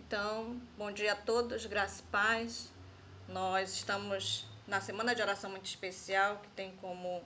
Então, bom dia a todos, graça e paz. Nós estamos na semana de oração muito especial, que tem como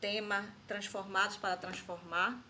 tema Transformados para Transformar.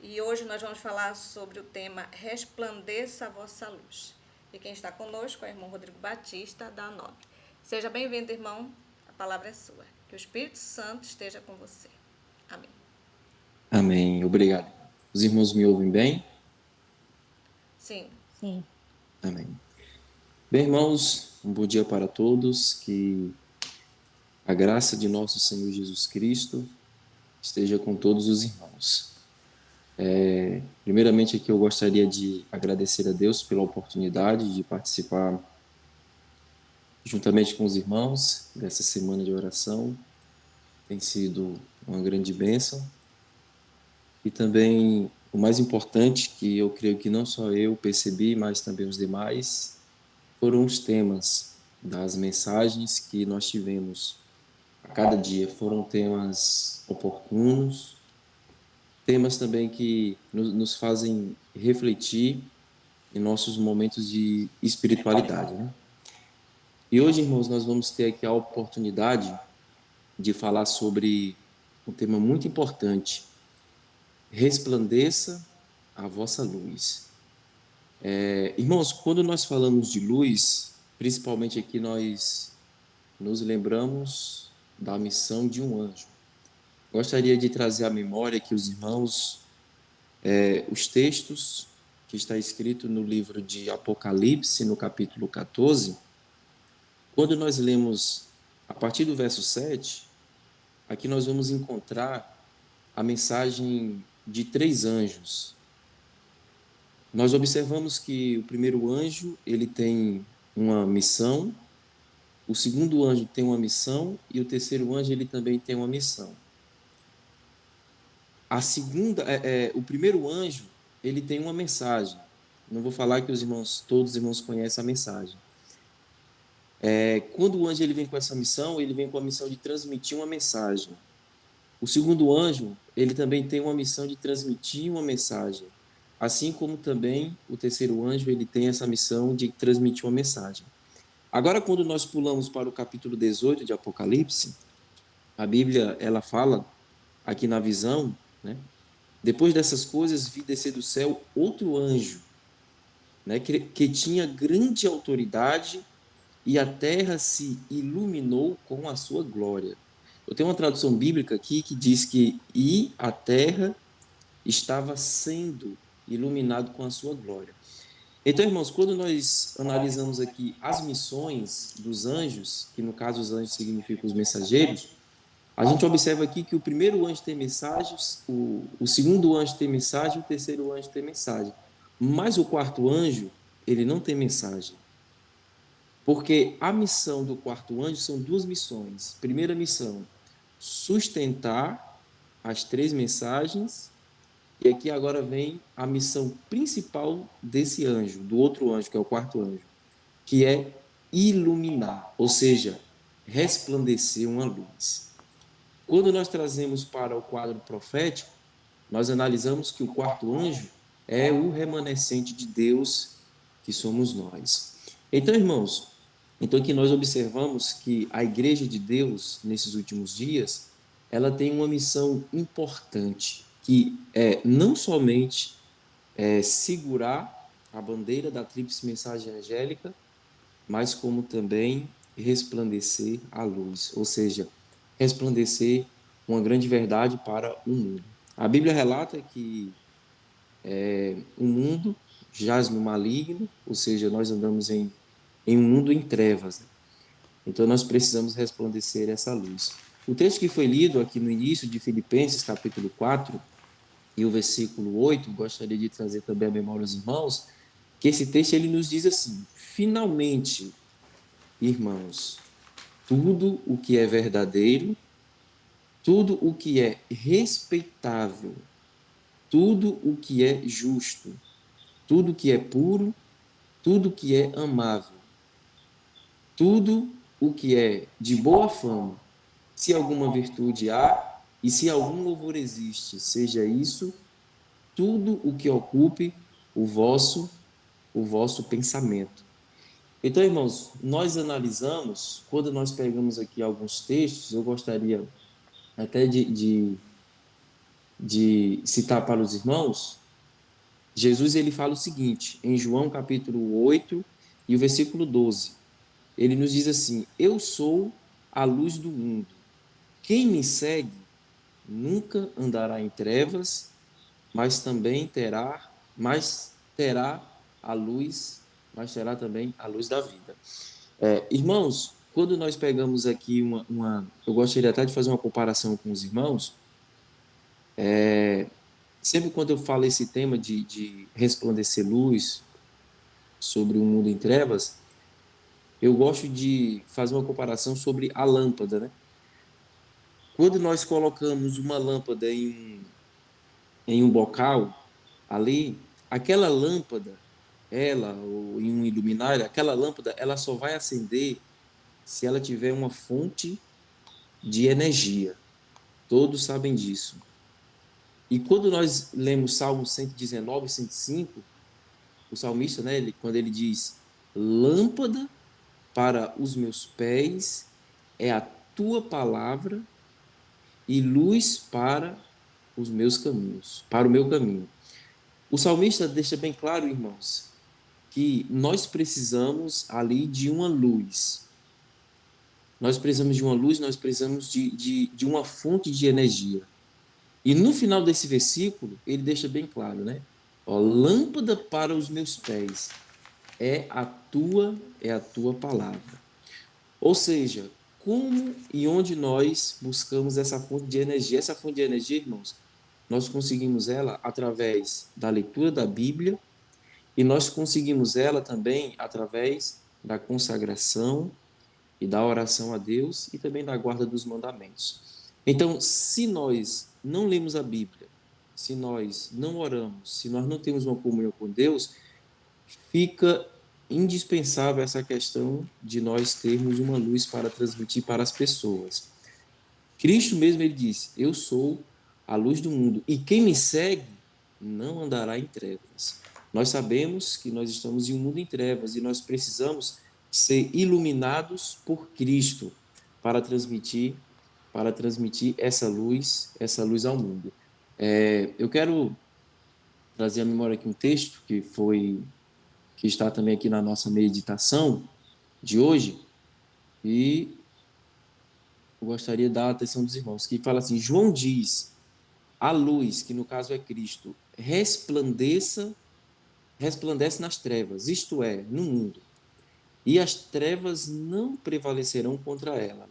E hoje nós vamos falar sobre o tema Resplandeça a vossa luz. E quem está conosco é o irmão Rodrigo Batista, da ANOB. Seja bem-vindo, irmão, a palavra é sua. Que o Espírito Santo esteja com você. Amém. Amém. Obrigado. Os irmãos me ouvem bem? Sim. Sim. Amém. Bem, irmãos, um bom dia para todos. Que a graça de nosso Senhor Jesus Cristo esteja com todos os irmãos. Primeiramente, aqui eu gostaria de agradecer a Deus pela oportunidade de participar juntamente com os irmãos dessa semana de oração. Tem sido uma grande bênção. E também o mais importante, que eu creio que não só eu percebi, mas também os demais, foram os temas das mensagens que nós tivemos a cada dia. Foram temas oportunos, temas também que nos fazem refletir em nossos momentos de espiritualidade, né? E hoje, irmãos, nós vamos ter aqui a oportunidade de falar sobre um tema muito importante: resplandeça a vossa luz. Irmãos, quando nós falamos de luz, principalmente aqui nós nos lembramos da missão de um anjo. Gostaria de trazer à memória aqui os irmãos os textos que está escrito no livro de Apocalipse, no capítulo 14. Quando nós lemos a partir do verso 7, aqui nós vamos encontrar a mensagem de 3 anjos. Nós observamos que o primeiro anjo, ele tem uma missão, o segundo anjo tem uma missão e o terceiro anjo ele também tem uma missão. O primeiro anjo, ele tem uma mensagem. Não vou falar que todos os irmãos conhecem a mensagem. Quando o anjo ele vem com essa missão, ele vem com a missão de transmitir uma mensagem. O segundo anjo, ele também tem uma missão de transmitir uma mensagem. Assim como também o terceiro anjo, ele tem essa missão de transmitir uma mensagem. Agora, quando nós pulamos para o capítulo 18 de Apocalipse, a Bíblia, ela fala aqui na visão, né? Depois dessas coisas, vi descer do céu outro anjo, né? que tinha grande autoridade e a terra se iluminou com a sua glória. Eu tenho uma tradução bíblica aqui que diz que e a terra estava sendo iluminado com a sua glória. Então, irmãos, quando nós analisamos aqui as missões dos anjos, que no caso os anjos significam os mensageiros, a gente observa aqui que o primeiro anjo tem mensagens, o segundo anjo tem mensagem, o terceiro anjo tem mensagem. Mas o quarto anjo, ele não tem mensagem. Porque a missão do quarto anjo são 2 missões. Primeira missão, sustentar as 3 mensagens. E aqui agora vem a missão principal desse anjo, do outro anjo, que é o quarto anjo, que é iluminar, ou seja, resplandecer uma luz. Quando nós trazemos para o quadro profético, nós analisamos que o quarto anjo é o remanescente de Deus, que somos nós. Então, irmãos, aqui nós observamos que a igreja de Deus, nesses últimos dias, ela tem uma missão importante, que é não somente segurar a bandeira da tríplice mensagem angélica, mas como também resplandecer a luz, ou seja, resplandecer uma grande verdade para o mundo. A Bíblia relata que o mundo jaz no maligno, ou seja, nós andamos em um mundo em trevas. Então nós precisamos resplandecer essa luz. O texto que foi lido aqui no início de Filipenses, capítulo 4, e o versículo 8, gostaria de trazer também a memória aos irmãos, que esse texto ele nos diz assim: finalmente, irmãos, tudo o que é verdadeiro, tudo o que é respeitável, tudo o que é justo, tudo o que é puro, tudo o que é amável, tudo o que é de boa fama, se alguma virtude há e se algum louvor existe, seja isso tudo o que ocupe o vosso o vosso pensamento. Então, irmãos, nós analisamos, quando nós pegamos aqui alguns textos, eu gostaria até de citar para os irmãos. Jesus ele fala o seguinte, em João capítulo 8 e o versículo 12. Ele nos diz assim: eu sou a luz do mundo. Quem me segue nunca andará em trevas, mas terá a luz, mas terá também a luz da vida. Irmãos, quando nós pegamos aqui eu gostaria até de fazer uma comparação com os irmãos. Sempre quando eu falo esse tema de resplandecer luz sobre um mundo em trevas, eu gosto de fazer uma comparação sobre a lâmpada, né? Quando nós colocamos uma lâmpada em um bocal, ali, aquela lâmpada, ela, ou em um iluminário, aquela lâmpada, ela só vai acender se ela tiver uma fonte de energia. Todos sabem disso. E quando nós lemos Salmo 119, 105, o salmista, né, quando ele diz: lâmpada para os meus pés é a tua palavra e luz para os meus caminhos, para o meu caminho. O salmista deixa bem claro, irmãos, que nós precisamos ali de uma luz. Nós precisamos de uma luz, nós precisamos de uma fonte de energia. E no final desse versículo, ele deixa bem claro, né? Ó, lâmpada para os meus pés é a tua palavra. Ou seja, como e onde nós buscamos essa fonte de energia? Essa fonte de energia, irmãos, nós conseguimos ela através da leitura da Bíblia e nós conseguimos ela também através da consagração e da oração a Deus e também da guarda dos mandamentos. Então, se nós não lemos a Bíblia, se nós não oramos, se nós não temos uma comunhão com Deus, fica indispensável essa questão de nós termos uma luz para transmitir para as pessoas. Cristo mesmo ele disse: eu sou a luz do mundo e quem me segue não andará em trevas. Nós sabemos que nós estamos em um mundo em trevas e nós precisamos ser iluminados por Cristo para transmitir essa luz ao mundo. Eu quero trazer à memória aqui um texto que está também aqui na nossa meditação de hoje, e eu gostaria de dar a atenção dos irmãos, que fala assim: João diz, a luz, que no caso é Cristo, resplandece nas trevas, isto é, no mundo, e as trevas não prevalecerão contra ela.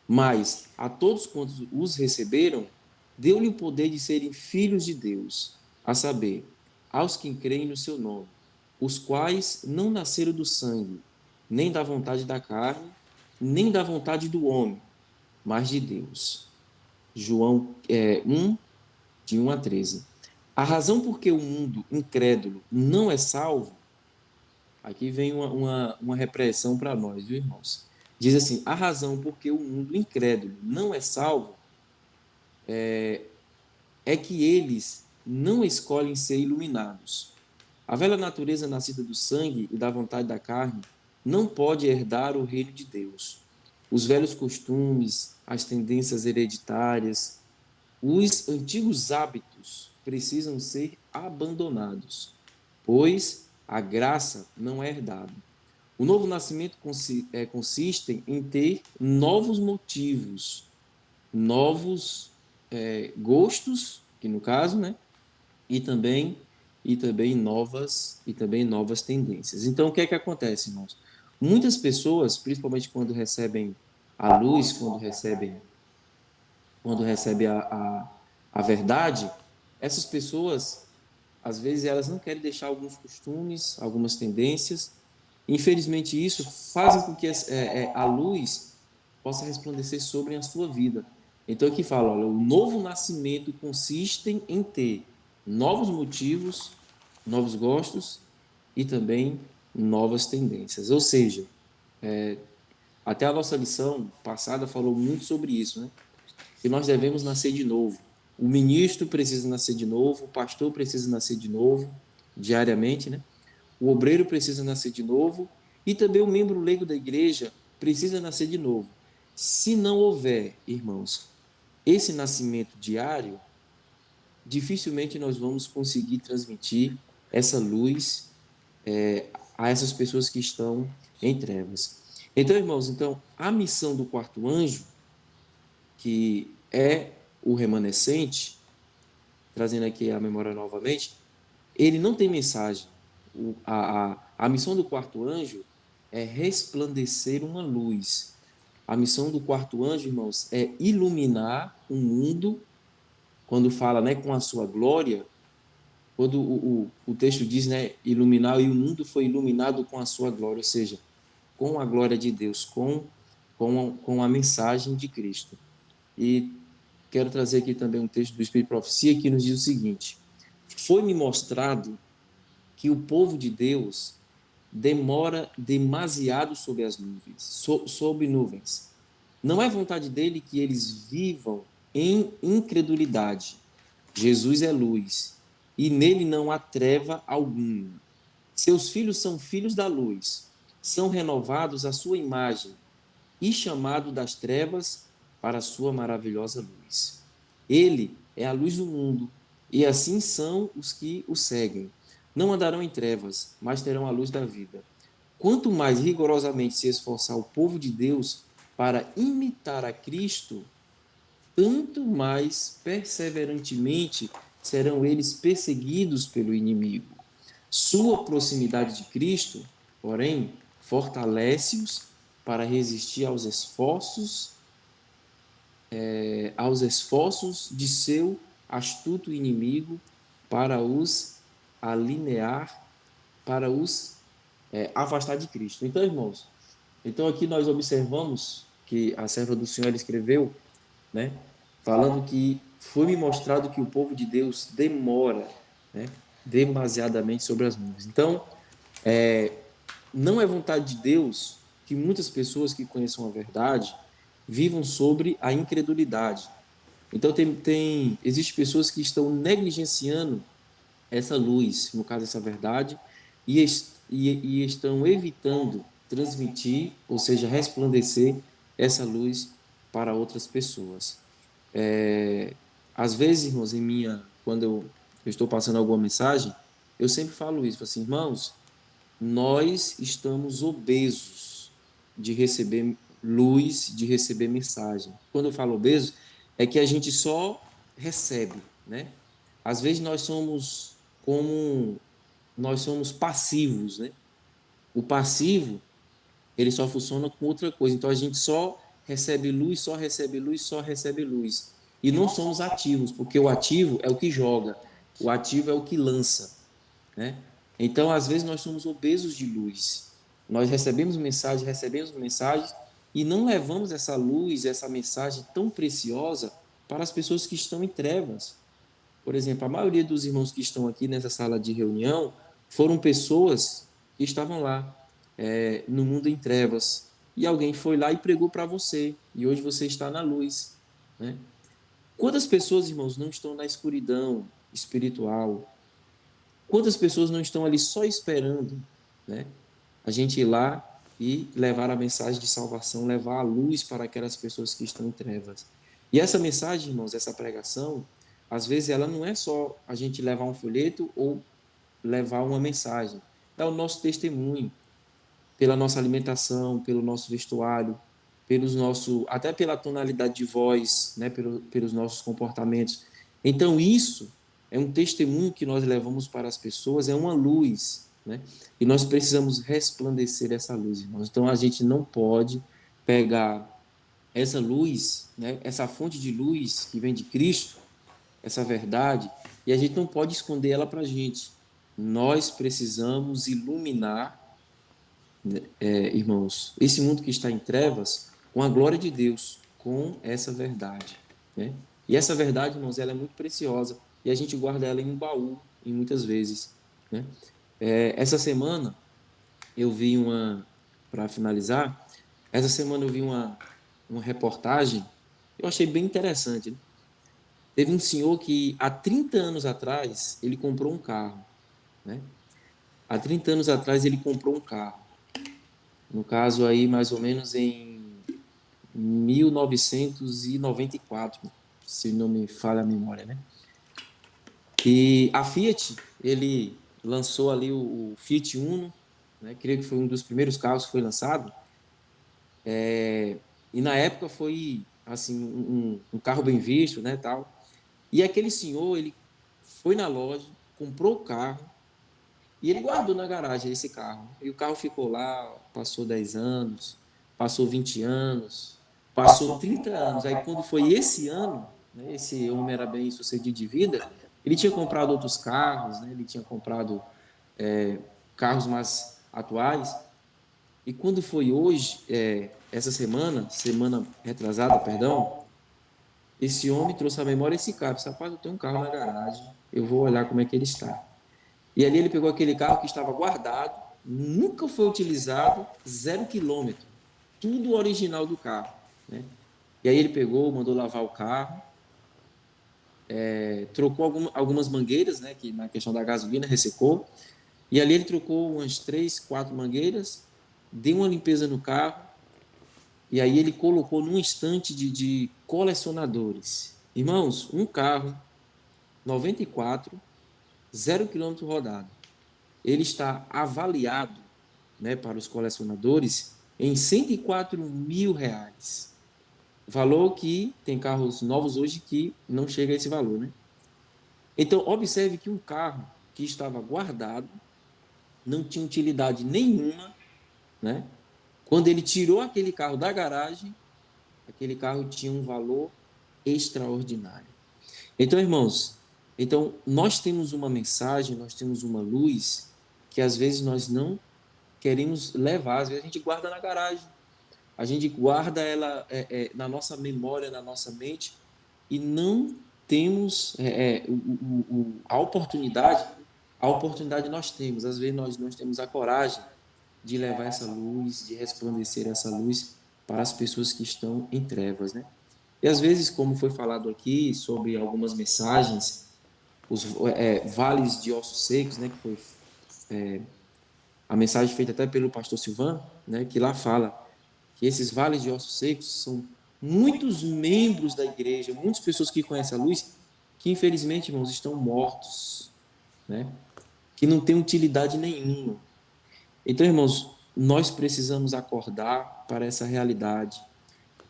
Mas a todos quantos os receberam, deu-lhe o poder de serem filhos de Deus, a saber, aos que creem no seu nome, os quais não nasceram do sangue, nem da vontade da carne, nem da vontade do homem, mas de Deus. João 1, de 1 a 13. A razão por que o mundo incrédulo não é salvo, aqui vem uma repreensão para nós, viu, irmãos? Diz assim: a razão por que o mundo incrédulo não é salvo é que eles não escolhem ser iluminados. A velha natureza nascida do sangue e da vontade da carne não pode herdar o reino de Deus. Os velhos costumes, as tendências hereditárias, os antigos hábitos precisam ser abandonados, pois a graça não é herdada. O novo nascimento consiste em ter novos motivos, novos gostos, que no caso, né? E também novas tendências. Então, o que é que acontece, irmãos? Muitas pessoas, principalmente quando recebem a luz, quando recebem a verdade, essas pessoas, às vezes, elas não querem deixar alguns costumes, algumas tendências. Infelizmente, isso faz com que a luz possa resplandecer sobre a sua vida. Então, aqui fala, olha, o novo nascimento consiste em ter novos motivos, novos gostos e também novas tendências. Ou seja, até a nossa lição passada falou muito sobre isso, né? Que nós devemos nascer de novo. O ministro precisa nascer de novo, o pastor precisa nascer de novo, diariamente, né? O obreiro precisa nascer de novo e também o membro leigo da igreja precisa nascer de novo. Se não houver, irmãos, esse nascimento diário, dificilmente nós vamos conseguir transmitir essa luz a essas pessoas que estão em trevas. Então, irmãos, a missão do quarto anjo, que é o remanescente, trazendo aqui a memória novamente, ele não tem mensagem. A missão do quarto anjo é resplandecer uma luz. A missão do quarto anjo, irmãos, é iluminar o mundo, quando fala, né, com a sua glória, quando o texto diz, né, iluminar, e o mundo foi iluminado com a sua glória, ou seja, com a glória de Deus, com a mensagem de Cristo. E quero trazer aqui também um texto do Espírito de Profecia que nos diz o seguinte: foi-me mostrado que o povo de Deus demora demasiado sob as nuvens, sob nuvens. Não é vontade dele que eles vivam em incredulidade. Jesus é luz, e nele não há treva alguma. Seus filhos são filhos da luz, são renovados à sua imagem e chamados das trevas para a sua maravilhosa luz. Ele é a luz do mundo, e assim são os que o seguem. Não andarão em trevas, mas terão a luz da vida. Quanto mais rigorosamente se esforçar o povo de Deus para imitar a Cristo, tanto mais perseverantemente serão eles perseguidos pelo inimigo. Sua proximidade de Cristo, porém, fortalece-os para resistir aos esforços de seu astuto inimigo para os alinear, para os afastar de Cristo. Então, irmãos, aqui nós observamos que a serva do Senhor escreveu, né, falando que foi-me mostrado que o povo de Deus demora, né, demasiadamente sobre as nuvens. Então, não é vontade de Deus que muitas pessoas que conheçam a verdade vivam sobre a incredulidade. Então, existe pessoas que estão negligenciando essa luz, no caso, essa verdade, e estão evitando transmitir, ou seja, resplandecer essa luz para outras pessoas. Às vezes, irmãos, quando eu estou passando alguma mensagem, eu sempre falo isso, assim, irmãos, nós estamos obesos de receber luz, de receber mensagem. Quando eu falo obeso, é que a gente só recebe, né? Às vezes nós somos passivos, né? O passivo, ele só funciona com outra coisa. Então a gente só recebe luz, só recebe luz, só recebe luz. E não somos ativos, porque o ativo é o que joga, o ativo é o que lança, né? Então, às vezes, nós somos obesos de luz. Nós recebemos mensagens e não levamos essa luz, essa mensagem tão preciosa para as pessoas que estão em trevas. Por exemplo, a maioria dos irmãos que estão aqui nessa sala de reunião foram pessoas que estavam lá, no mundo em trevas. E alguém foi lá e pregou para você. E hoje você está na luz, né? Quantas pessoas, irmãos, não estão na escuridão espiritual? Quantas pessoas não estão ali só esperando, né, a gente ir lá e levar a mensagem de salvação, levar a luz para aquelas pessoas que estão em trevas? E essa mensagem, irmãos, essa pregação, às vezes ela não é só a gente levar um folheto ou levar uma mensagem. É o nosso testemunho, pela nossa alimentação, pelo nosso vestuário, até pela tonalidade de voz, né, pelos nossos comportamentos. Então, isso é um testemunho que nós levamos para as pessoas, é uma luz, né? E nós precisamos resplandecer essa luz, irmãos. Então, a gente não pode pegar essa luz, né, essa fonte de luz que vem de Cristo, essa verdade, e a gente não pode esconder ela para a gente. Nós precisamos iluminar, irmãos, esse mundo que está em trevas com a glória de Deus, com essa verdade, né? E essa verdade, irmãos, ela é muito preciosa e a gente guarda ela em um baú, em muitas vezes, né? Essa semana eu vi para finalizar, essa semana eu vi uma reportagem, eu achei bem interessante, né? Teve um senhor que há 30 anos atrás ele comprou um carro, né? Há 30 anos atrás ele comprou um carro. No caso aí, mais ou menos em 1994, se não me falha a memória, né? E a Fiat, ele lançou ali o Fiat Uno, né? Creio que foi um dos primeiros carros que foi lançado. E na época foi assim um carro bem visto, né, tal. E aquele senhor, ele foi na loja, comprou o carro e ele guardou na garagem esse carro. E o carro ficou lá, passou 10 anos, passou 20 anos, passou 30 anos. Aí quando foi esse ano, né, esse homem era bem sucedido de vida, ele tinha comprado outros carros, né, ele tinha comprado carros mais atuais. E quando foi hoje, essa semana retrasada, perdão, esse homem trouxe à memória esse carro. Disse, rapaz, eu tenho um carro na garagem, eu vou olhar como é que ele está. E ali ele pegou aquele carro que estava guardado, nunca foi utilizado, 0 quilômetro, tudo original do carro, né? E aí ele pegou, mandou lavar o carro, trocou algumas mangueiras, né, que na questão da gasolina ressecou, e ali ele trocou umas 3, 4 mangueiras, deu uma limpeza no carro, e aí ele colocou num estante de colecionadores. Irmãos, um carro 94, 0 quilômetro rodado. Ele está avaliado, né, para os colecionadores em R$ 104.000. Valor que tem carros novos hoje que não chega a esse valor, né? Então, observe que um carro que estava guardado, não tinha utilidade nenhuma, né? Quando ele tirou aquele carro da garagem, aquele carro tinha um valor extraordinário. Então, irmãos, então nós temos uma mensagem, nós temos uma luz que às vezes nós não queremos levar, às vezes a gente guarda na garagem, a gente guarda ela na nossa memória, na nossa mente e não temos a oportunidade nós temos, às vezes nós não temos a coragem de levar essa luz, de resplandecer essa luz para as pessoas que estão em trevas, né? E às vezes, como foi falado aqui sobre algumas mensagens, os vales de ossos secos, né, que foi a mensagem feita até pelo pastor Silvan, né, que lá fala que esses vales de ossos secos são muitos membros da igreja, muitas pessoas que conhecem a luz, que infelizmente, irmãos, estão mortos, né, que não têm utilidade nenhuma. Então, irmãos, nós precisamos acordar para essa realidade.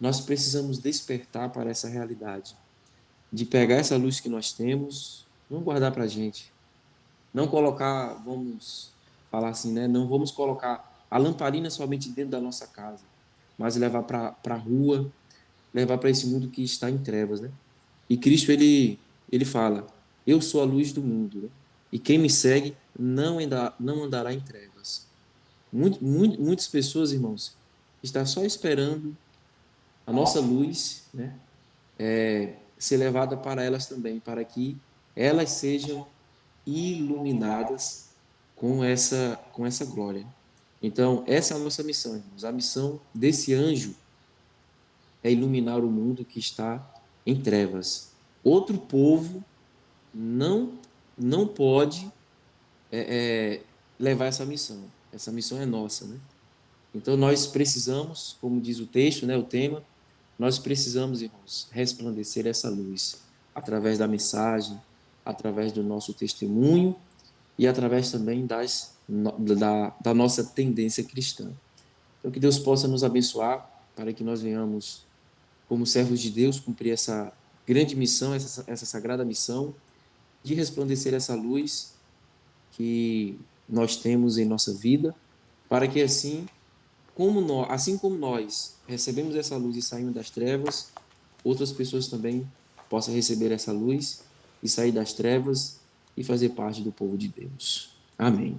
Nós precisamos despertar para essa realidade. De pegar essa luz que nós temos, não guardar para a gente. Não colocar, vamos falar assim, né? Não vamos colocar a lamparina somente dentro da nossa casa, mas levar para a rua, levar para esse mundo que está em trevas, né? E Cristo, ele fala, eu sou a luz do mundo, né? E quem me segue não andará em trevas. Muitas pessoas, irmãos, estão só esperando a nossa luz, né, ser levada para elas também, para que elas sejam iluminadas com essa glória. Então, essa é a nossa missão, irmãos. A missão desse anjo é iluminar o mundo que está em trevas. Outro povo não pode levar essa missão. Essa missão é nossa, né? Então nós precisamos, como diz o texto, né, o tema, nós precisamos, irmãos, resplandecer essa luz através da mensagem, através do nosso testemunho e através também da nossa tendência cristã. Então que Deus possa nos abençoar para que nós venhamos, como servos de Deus, cumprir essa grande missão, essa sagrada missão de resplandecer essa luz que nós temos em nossa vida, para que assim como nós recebemos essa luz e saímos das trevas, outras pessoas também possam receber essa luz e sair das trevas e fazer parte do povo de Deus. Amém.